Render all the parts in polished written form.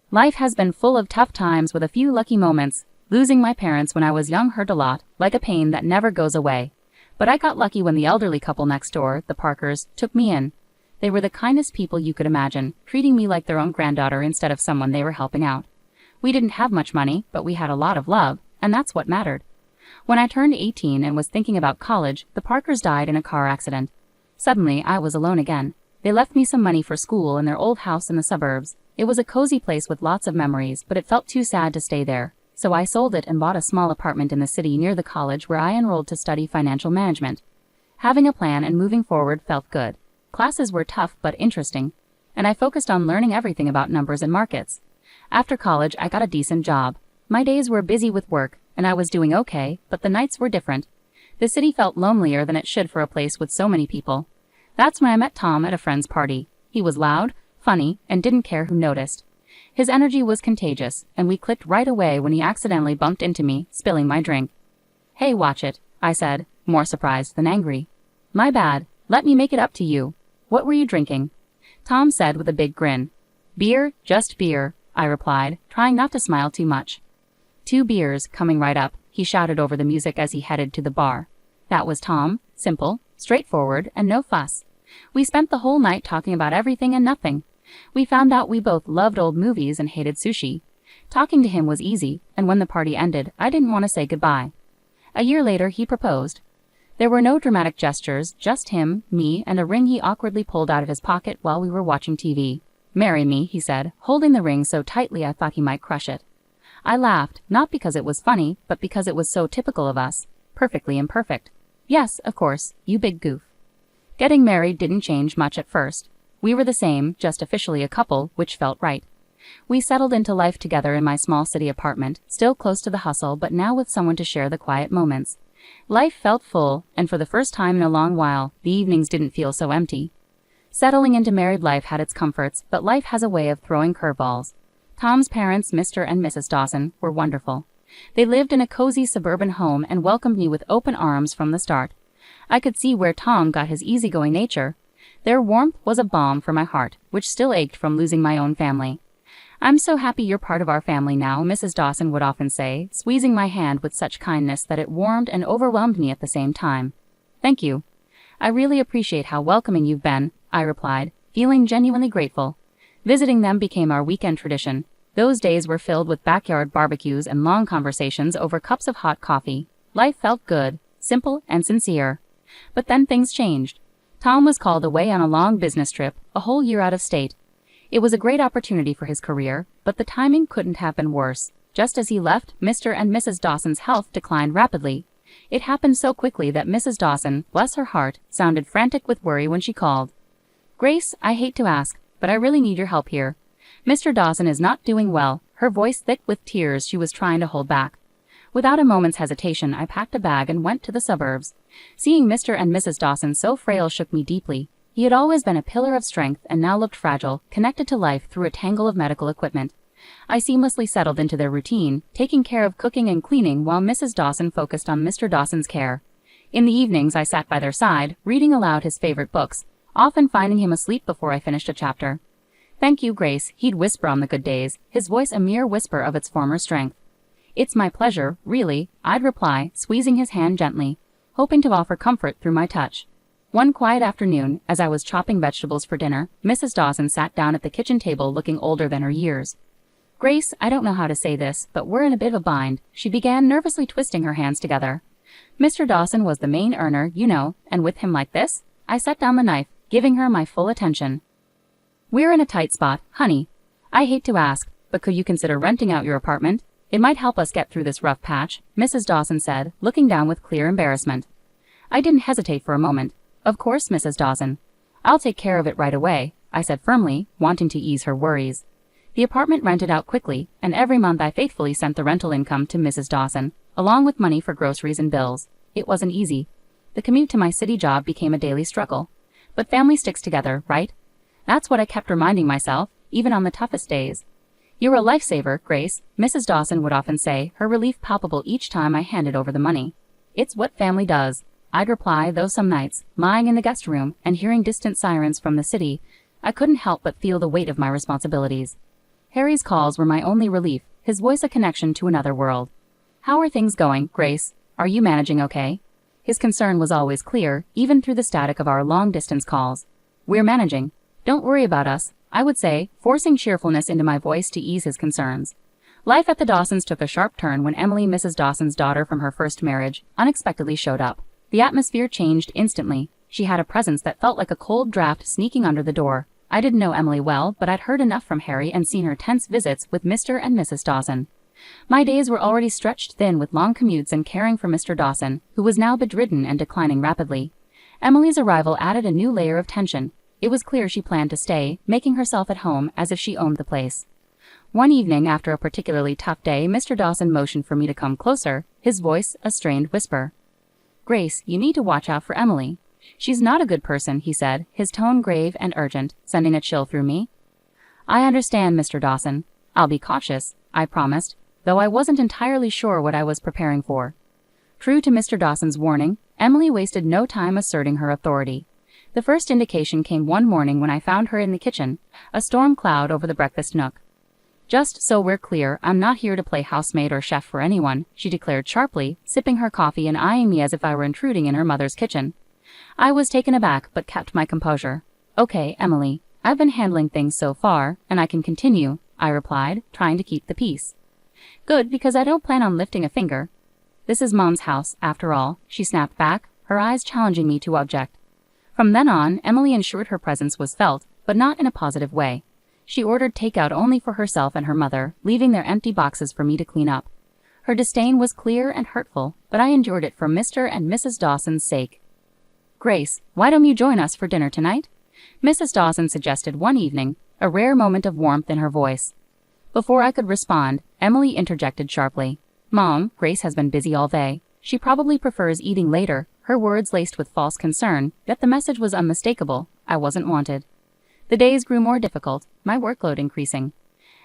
Life has been full of tough times with a few lucky moments. Losing my parents when I was young hurt a lot, like a pain that never goes away. But I got lucky when the elderly couple next door, the Parkers, took me in. They were the kindest people you could imagine, treating me like their own granddaughter instead of someone they were helping out. We didn't have much money, but we had a lot of love, and that's what mattered. When I turned 18 and was thinking about college, the Parkers died in a car accident. Suddenly, I was alone again. They left me some money for school in their old house in the suburbs. It was a cozy place with lots of memories, but it felt too sad to stay there. So I sold it and bought a small apartment in the city near the college where I enrolled to study financial management. Having a plan and moving forward felt good. Classes were tough but interesting, and I focused on learning everything about numbers and markets. After college, I got a decent job. My days were busy with work, and I was doing okay, but the nights were different. The city felt lonelier than it should for a place with so many people. That's when I met Tom at a friend's party. He was loud, funny, and didn't care who noticed. His energy was contagious, and we clicked right away when he accidentally bumped into me, spilling my drink. "Hey, watch it," I said, more surprised than angry. "My bad. Let me make it up to you. What were you drinking?" Tom said with a big grin. "Beer, just beer," I replied, trying not to smile too much. "2 beers, coming right up," he shouted over the music as he headed to the bar. That was Tom, simple, straightforward, and no fuss. We spent the whole night talking about everything and nothing. We found out we both loved old movies and hated sushi. Talking to him was easy, and when the party ended, I didn't want to say goodbye. A year later, he proposed. There were no dramatic gestures, just him, me, and a ring he awkwardly pulled out of his pocket while we were watching TV. "Marry me," he said, holding the ring so tightly I thought he might crush it. I laughed, not because it was funny, but because it was so typical of us. Perfectly imperfect. "Yes, of course, you big goof." Getting married didn't change much at first. We were the same, just officially a couple, which felt right. We settled into life together in my small city apartment, still close to the hustle, but now with someone to share the quiet moments. Life felt full, and for the first time in a long while, the evenings didn't feel so empty. Settling into married life had its comforts, but life has a way of throwing curveballs. Tom's parents, Mr. and Mrs. Dawson, were wonderful. They lived in a cozy suburban home and welcomed me with open arms from the start. I could see where Tom got his easygoing nature. Their warmth was a balm for my heart, which still ached from losing my own family. "I'm so happy you're part of our family now," Mrs. Dawson would often say, squeezing my hand with such kindness that it warmed and overwhelmed me at the same time. "Thank you. I really appreciate how welcoming you've been," I replied, feeling genuinely grateful. Visiting them became our weekend tradition. Those days were filled with backyard barbecues and long conversations over cups of hot coffee. Life felt good, simple, and sincere. But then things changed. Tom was called away on a long business trip, a whole year out of state. It was a great opportunity for his career, but the timing couldn't have been worse. Just as he left, Mr. and Mrs. Dawson's health declined rapidly. It happened so quickly that Mrs. Dawson, bless her heart, sounded frantic with worry when she called. "Grace, I hate to ask, but I really need your help here. Mr. Dawson is not doing well," her voice thick with tears she was trying to hold back. Without a moment's hesitation, I packed a bag and went to the suburbs. Seeing Mr. and Mrs. Dawson so frail shook me deeply. He had always been a pillar of strength and now looked fragile, connected to life through a tangle of medical equipment. I seamlessly settled into their routine, taking care of cooking and cleaning while Mrs. Dawson focused on Mr. Dawson's care. In the evenings, I sat by their side, reading aloud his favorite books, often finding him asleep before I finished a chapter. "Thank you, Grace," he'd whisper on the good days, his voice a mere whisper of its former strength. "It's my pleasure, really," I'd reply, squeezing his hand gently, hoping to offer comfort through my touch. One quiet afternoon, as I was chopping vegetables for dinner, Mrs. Dawson sat down at the kitchen table looking older than her years. "Grace, I don't know how to say this, but we're in a bit of a bind," she began, nervously twisting her hands together. "Mr. Dawson was the main earner, you know, and with him like this?" I set down the knife, giving her my full attention. "We're in a tight spot, honey. I hate to ask, but could you consider renting out your apartment? It might help us get through this rough patch," Mrs. Dawson said, looking down with clear embarrassment. I didn't hesitate for a moment. "Of course, Mrs. Dawson. I'll take care of it right away," I said firmly, wanting to ease her worries. The apartment rented out quickly, and every month I faithfully sent the rental income to Mrs. Dawson, along with money for groceries and bills. It wasn't easy. The commute to my city job became a daily struggle. But family sticks together, right? That's what I kept reminding myself, even on the toughest days. "You're a lifesaver, Grace," Mrs. Dawson would often say, her relief palpable each time I handed over the money. "It's what family does," I'd reply, though some nights, lying in the guest room and hearing distant sirens from the city, I couldn't help but feel the weight of my responsibilities. Harry's calls were my only relief, his voice a connection to another world. "How are things going, Grace? Are you managing okay?" His concern was always clear, even through the static of our long-distance calls. "We're managing. Don't worry about us," I would say, forcing cheerfulness into my voice to ease his concerns. Life at the Dawsons took a sharp turn when Emily, Mrs. Dawson's daughter from her first marriage, unexpectedly showed up. The atmosphere changed instantly. She had a presence that felt like a cold draft sneaking under the door. I didn't know Emily well, but I'd heard enough from Harry and seen her tense visits with Mr. and Mrs. Dawson. My days were already stretched thin with long commutes and caring for Mr. Dawson, who was now bedridden and declining rapidly. Emily's arrival added a new layer of tension. It was clear she planned to stay, making herself at home as if she owned the place. One evening, after a particularly tough day, Mr. Dawson motioned for me to come closer, his voice a strained whisper. "Grace, you need to watch out for Emily. She's not a good person," he said, his tone grave and urgent, sending a chill through me. "I understand, Mr. Dawson. I'll be cautious," I promised, though I wasn't entirely sure what I was preparing for. True to Mr. Dawson's warning, Emily wasted no time asserting her authority. The first indication came one morning when I found her in the kitchen, a storm cloud over the breakfast nook. "Just so we're clear, I'm not here to play housemaid or chef for anyone," she declared sharply, sipping her coffee and eyeing me as if I were intruding in her mother's kitchen. I was taken aback but kept my composure. "Okay, Emily, I've been handling things so far, and I can continue," I replied, trying to keep the peace. "Good, because I don't plan on lifting a finger." "This is Mom's house, after all," she snapped back, her eyes challenging me to object. From then on, Emily ensured her presence was felt, but not in a positive way. She ordered takeout only for herself and her mother, leaving their empty boxes for me to clean up. Her disdain was clear and hurtful, but I endured it for Mr. and Mrs. Dawson's sake. "Grace, why don't you join us for dinner tonight?" Mrs. Dawson suggested one evening, a rare moment of warmth in her voice. Before I could respond, Emily interjected sharply. "Mom, Grace has been busy all day. She probably prefers eating later," her words laced with false concern, yet the message was unmistakable. I wasn't wanted. The days grew more difficult, my workload increasing.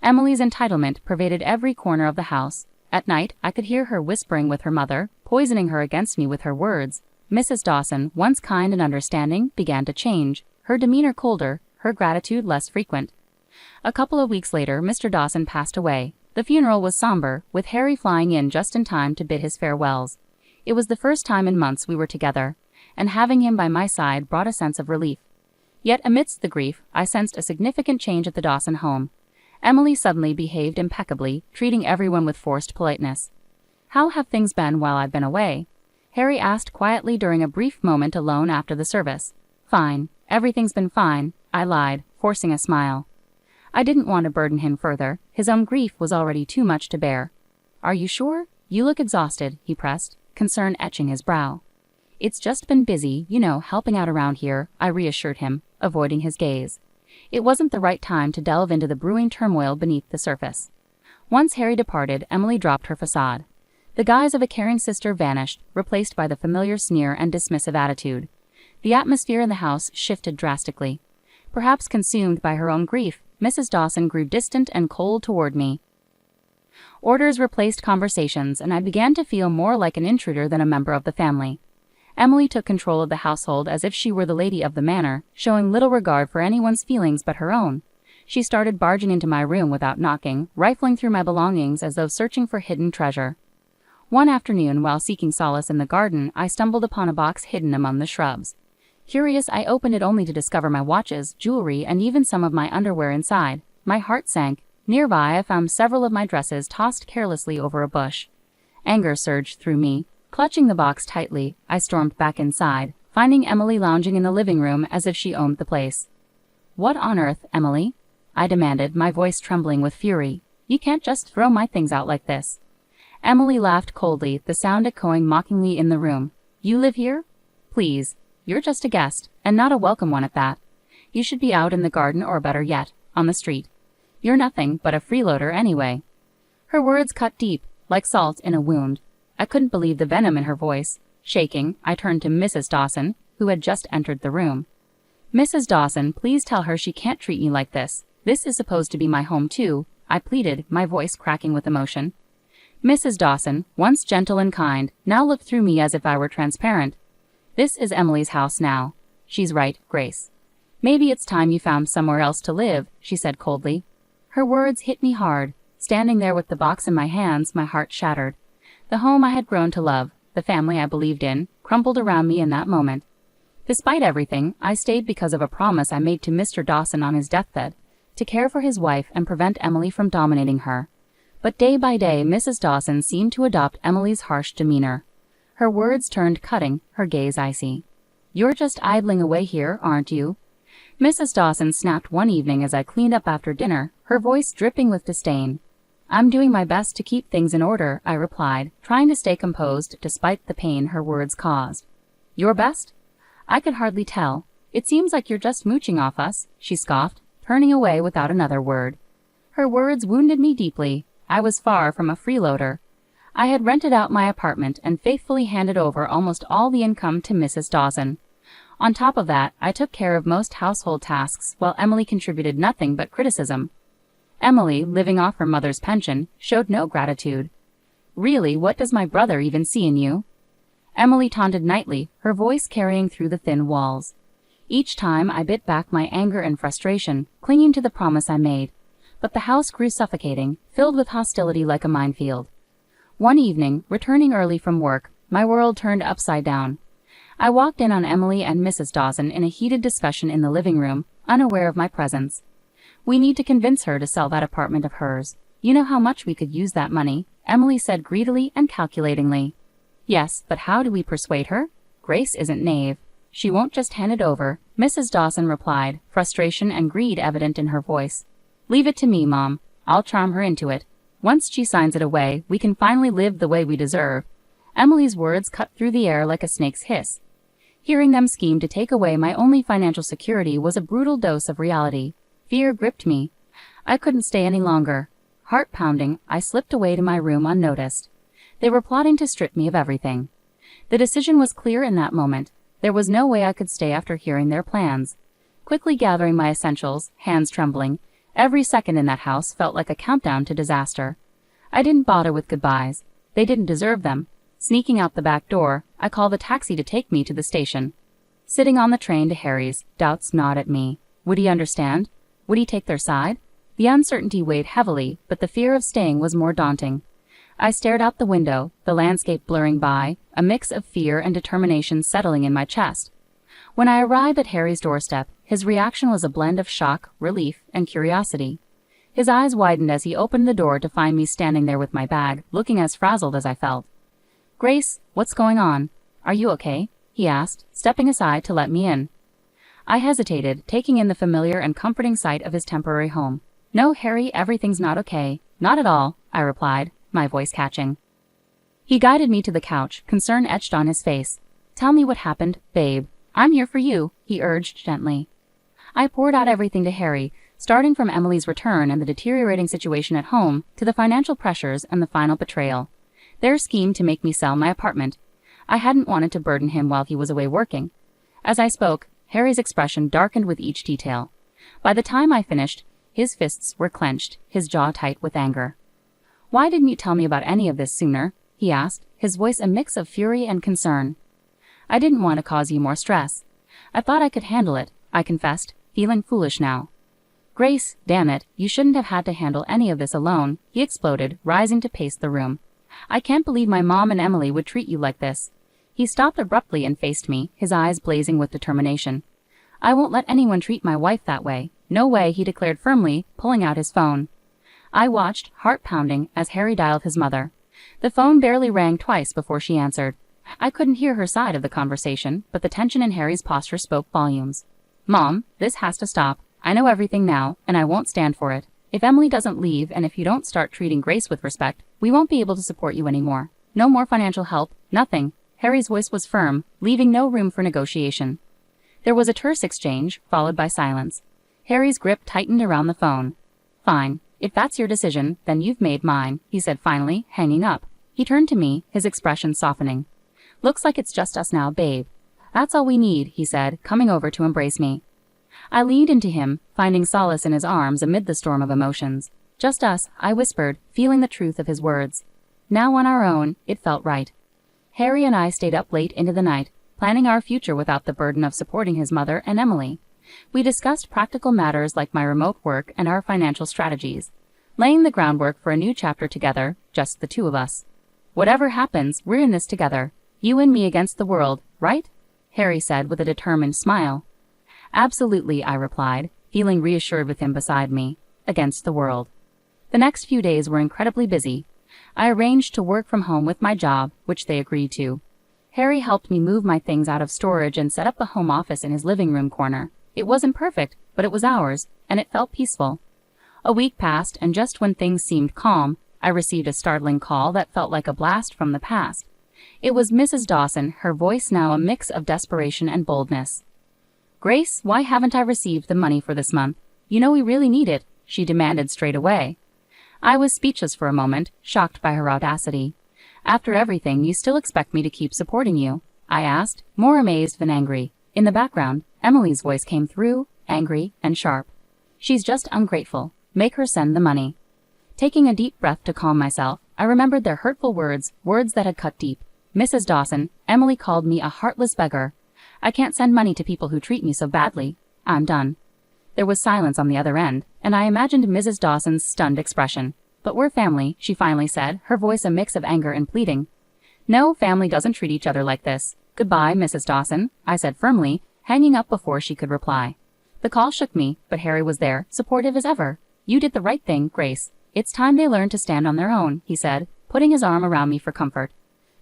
Emily's entitlement pervaded every corner of the house. At night, I could hear her whispering with her mother, poisoning her against me with her words. Mrs. Dawson, once kind and understanding, began to change, her demeanor colder, her gratitude less frequent. A couple of weeks later, Mr. Dawson passed away. The funeral was somber, with Harry flying in just in time to bid his farewells. It was the first time in months we were together, and having him by my side brought a sense of relief. Yet amidst the grief, I sensed a significant change at the Dawson home. Emily suddenly behaved impeccably, treating everyone with forced politeness. "How have things been while I've been away?" Harry asked quietly during a brief moment alone after the service. "Fine. Everything's been fine," I lied, forcing a smile. I didn't want to burden him further. His own grief was already too much to bear. "Are you sure? You look exhausted," he pressed, concern etching his brow. "It's just been busy, helping out around here," I reassured him, avoiding his gaze. It wasn't the right time to delve into the brewing turmoil beneath the surface. Once Harry departed, Emily dropped her facade. The guise of a caring sister vanished, replaced by the familiar sneer and dismissive attitude. The atmosphere in the house shifted drastically. Perhaps consumed by her own grief, Mrs. Dawson grew distant and cold toward me. Orders replaced conversations, and I began to feel more like an intruder than a member of the family. Emily took control of the household as if she were the lady of the manor, showing little regard for anyone's feelings but her own. She started barging into my room without knocking, rifling through my belongings as though searching for hidden treasure. One afternoon, while seeking solace in the garden, I stumbled upon a box hidden among the shrubs. Curious, I opened it only to discover my watches, jewelry, and even some of my underwear inside. My heart sank. Nearby, I found several of my dresses tossed carelessly over a bush. Anger surged through me. Clutching the box tightly, I stormed back inside, finding Emily lounging in the living room as if she owned the place. "What on earth, Emily?" I demanded, my voice trembling with fury. "You can't just throw my things out like this." Emily laughed coldly, the sound echoing mockingly in the room. "You live here? Please. You're just a guest, and not a welcome one at that. You should be out in the garden or better yet, on the street. You're nothing but a freeloader anyway." Her words cut deep, like salt in a wound. I couldn't believe the venom in her voice. Shaking, I turned to Mrs. Dawson, who had just entered the room. "Mrs. Dawson, please tell her she can't treat me like this. This is supposed to be my home too," I pleaded, my voice cracking with emotion. Mrs. Dawson, once gentle and kind, now looked through me as if I were transparent. "This is Emily's house now. She's right, Grace. Maybe it's time you found somewhere else to live," she said coldly. Her words hit me hard. Standing there with the box in my hands, my heart shattered. The home I had grown to love, the family I believed in, crumbled around me in that moment. Despite everything, I stayed because of a promise I made to Mr. Dawson on his deathbed, to care for his wife and prevent Emily from dominating her. But day by day, Mrs. Dawson seemed to adopt Emily's harsh demeanor. Her words turned cutting, her gaze icy. "You're just idling away here, aren't you?" Mrs. Dawson snapped one evening as I cleaned up after dinner, her voice dripping with disdain. "I'm doing my best to keep things in order," I replied, trying to stay composed despite the pain her words caused. "Your best?" I could hardly tell. "It seems like you're just mooching off us," she scoffed, turning away without another word. Her words wounded me deeply. I was far from a freeloader. I had rented out my apartment and faithfully handed over almost all the income to Mrs. Dawson. On top of that, I took care of most household tasks while Emily contributed nothing but criticism. Emily, living off her mother's pension, showed no gratitude. "Really, what does my brother even see in you?" Emily taunted nightly, her voice carrying through the thin walls. Each time I bit back my anger and frustration, clinging to the promise I made. But the house grew suffocating, filled with hostility like a minefield. One evening, returning early from work, my world turned upside down. I walked in on Emily and Mrs. Dawson in a heated discussion in the living room, unaware of my presence. "We need to convince her to sell that apartment of hers. You know how much we could use that money," Emily said greedily and calculatingly. "Yes, but how do we persuade her? Grace isn't naive. She won't just hand it over," Mrs. Dawson replied, frustration and greed evident in her voice. "Leave it to me, Mom. I'll charm her into it. Once she signs it away, we can finally live the way we deserve." Emily's words cut through the air like a snake's hiss. Hearing them scheme to take away my only financial security was a brutal dose of reality. Fear gripped me. I couldn't stay any longer. Heart pounding, I slipped away to my room unnoticed. They were plotting to strip me of everything. The decision was clear in that moment. There was no way I could stay after hearing their plans. Quickly gathering my essentials, hands trembling, every second in that house felt like a countdown to disaster. I didn't bother with goodbyes. They didn't deserve them. Sneaking out the back door, I called a taxi to take me to the station. Sitting on the train to Harry's, doubts gnawed at me. Would he understand? Would he take their side? The uncertainty weighed heavily, but the fear of staying was more daunting. I stared out the window, the landscape blurring by, a mix of fear and determination settling in my chest. When I arrived at Harry's doorstep, his reaction was a blend of shock, relief, and curiosity. His eyes widened as he opened the door to find me standing there with my bag, looking as frazzled as I felt. "Grace, what's going on? Are you okay?" he asked, stepping aside to let me in. I hesitated, taking in the familiar and comforting sight of his temporary home. "No, Harry, everything's not okay. Not at all," I replied, my voice catching. He guided me to the couch, concern etched on his face. "Tell me what happened, babe. I'm here for you," he urged gently. I poured out everything to Harry, starting from Emily's return and the deteriorating situation at home to the financial pressures and the final betrayal. Their scheme to make me sell my apartment. I hadn't wanted to burden him while he was away working. As I spoke, Harry's expression darkened with each detail. By the time I finished, his fists were clenched, his jaw tight with anger. "Why didn't you tell me about any of this sooner?" he asked, his voice a mix of fury and concern. "I didn't want to cause you more stress. I thought I could handle it," I confessed, feeling foolish now. "Grace, damn it, you shouldn't have had to handle any of this alone," he exploded, rising to pace the room. "I can't believe my mom and Emily would treat you like this." He stopped abruptly and faced me, his eyes blazing with determination. "I won't let anyone treat my wife that way. No way," he declared firmly, pulling out his phone. I watched, heart pounding, as Harry dialed his mother. The phone barely rang twice before she answered. I couldn't hear her side of the conversation, but the tension in Harry's posture spoke volumes. "Mom, this has to stop. I know everything now, and I won't stand for it. If Emily doesn't leave and if you don't start treating Grace with respect, we won't be able to support you anymore. No more financial help, nothing." Harry's voice was firm, leaving no room for negotiation. There was a terse exchange, followed by silence. Harry's grip tightened around the phone. "Fine. If that's your decision, then you've made mine," he said finally, hanging up. He turned to me, his expression softening. "Looks like it's just us now, babe. That's all we need," he said, coming over to embrace me. I leaned into him, finding solace in his arms amid the storm of emotions. "Just us," I whispered, feeling the truth of his words. Now on our own, it felt right. Harry and I stayed up late into the night, planning our future without the burden of supporting his mother and Emily. We discussed practical matters like my remote work and our financial strategies, laying the groundwork for a new chapter together, just the two of us. Whatever happens, we're in this together. You and me against the world, right? Harry said with a determined smile. Absolutely, I replied, feeling reassured with him beside me. Against the world. The next few days were incredibly busy. I arranged to work from home with my job, which they agreed to. Harry helped me move my things out of storage and set up a home office in his living room corner. It wasn't perfect, but it was ours, and it felt peaceful. A week passed, and just when things seemed calm, I received a startling call that felt like a blast from the past. It was Mrs. Dawson, her voice now a mix of desperation and boldness. Grace, why haven't I received the money for this month? You know we really need it, she demanded straight away. I was speechless for a moment, shocked by her audacity. After everything, you still expect me to keep supporting you? I asked, more amazed than angry. In the background, Emily's voice came through, angry and sharp. She's just ungrateful. Make her send the money. Taking a deep breath to calm myself, I remembered their hurtful words, words that had cut deep. Mrs. Dawson, Emily called me a heartless beggar. I can't send money to people who treat me so badly. I'm done. There was silence on the other end, and I imagined Mrs. Dawson's stunned expression. But we're family, she finally said, her voice a mix of anger and pleading. No, family doesn't treat each other like this. Goodbye, Mrs. Dawson, I said firmly, hanging up before she could reply. The call shook me, but Harry was there, supportive as ever. You did the right thing, Grace. It's time they learn to stand on their own, he said, putting his arm around me for comfort.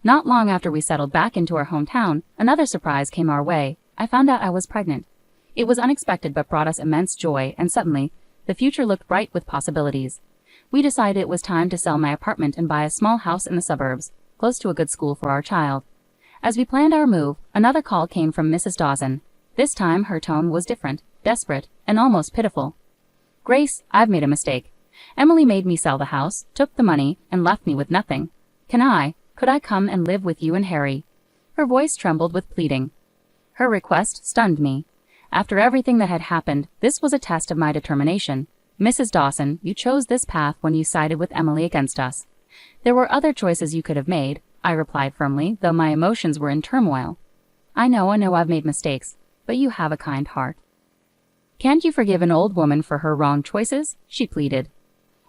Not long after we settled back into our hometown, another surprise came our way. I found out I was pregnant. It was unexpected but brought us immense joy, and suddenly, the future looked bright with possibilities. We decided it was time to sell my apartment and buy a small house in the suburbs, close to a good school for our child. As we planned our move, another call came from Mrs. Dawson. This time her tone was different, desperate, and almost pitiful. Grace, I've made a mistake. Emily made me sell the house, took the money, and left me with nothing. Could I come and live with you and Harry? Her voice trembled with pleading. Her request stunned me. After everything that had happened, this was a test of my determination. Mrs. Dawson, you chose this path when you sided with Emily against us. There were other choices you could have made, I replied firmly, though my emotions were in turmoil. I know I've made mistakes, but you have a kind heart. Can't you forgive an old woman for her wrong choices? She pleaded.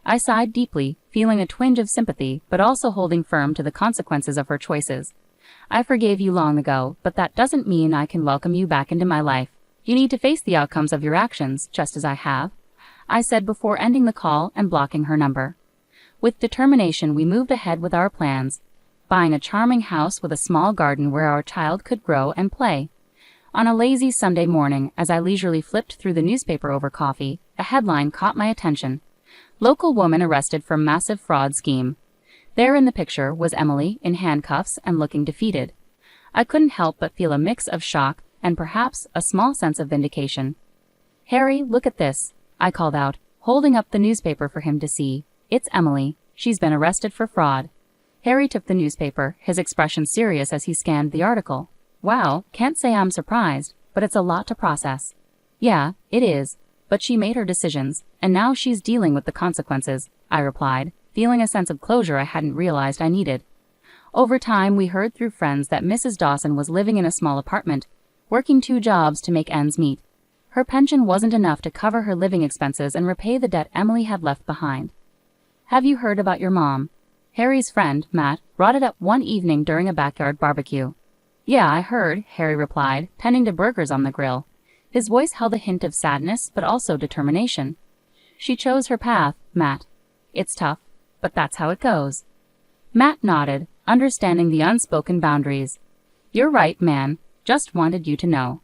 I sighed deeply, feeling a twinge of sympathy, but also holding firm to the consequences of her choices. I forgave you long ago, but that doesn't mean I can welcome you back into my life. You need to face the outcomes of your actions, just as I have, I said before ending the call and blocking her number. With determination, we moved ahead with our plans, buying a charming house with a small garden where our child could grow and play. On a lazy Sunday morning, as I leisurely flipped through the newspaper over coffee, a headline caught my attention. Local woman arrested for massive fraud scheme. There in the picture was Emily, in handcuffs and looking defeated. I couldn't help but feel a mix of shock and perhaps a small sense of vindication. Harry, look at this, I called out, holding up the newspaper for him to see. It's Emily. She's been arrested for fraud. Harry took the newspaper, his expression serious as he scanned the article. Wow, can't say I'm surprised, but it's a lot to process. Yeah, it is. But she made her decisions, and now she's dealing with the consequences, I replied, feeling a sense of closure I hadn't realized I needed. Over time, we heard through friends that Mrs. Dawson was living in a small apartment, working 2 jobs to make ends meet. Her pension wasn't enough to cover her living expenses and repay the debt Emily had left behind. Have you heard about your mom? Harry's friend, Matt, brought it up one evening during a backyard barbecue. Yeah, I heard, Harry replied, tending to burgers on the grill. His voice held a hint of sadness, but also determination. She chose her path, Matt. It's tough, but that's how it goes. Matt nodded, understanding the unspoken boundaries. You're right, man. Just wanted you to know.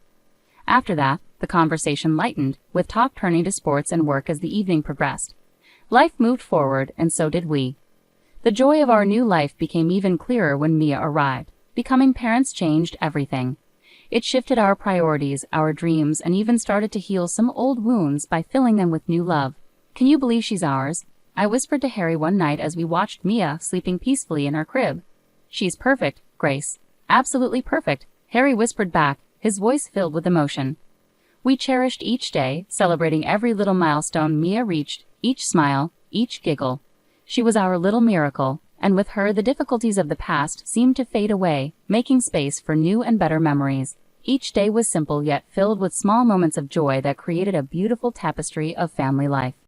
After that, the conversation lightened, with talk turning to sports and work as the evening progressed. Life moved forward, and so did we. The joy of our new life became even clearer when Mia arrived. Becoming parents changed everything. It shifted our priorities, our dreams, and even started to heal some old wounds by filling them with new love. Can you believe she's ours? I whispered to Harry one night as we watched Mia sleeping peacefully in her crib. She's perfect, Grace. Absolutely perfect, Harry whispered back, his voice filled with emotion. We cherished each day, celebrating every little milestone Mia reached, each smile, each giggle. She was our little miracle, and with her the difficulties of the past seemed to fade away, making space for new and better memories. Each day was simple yet filled with small moments of joy that created a beautiful tapestry of family life.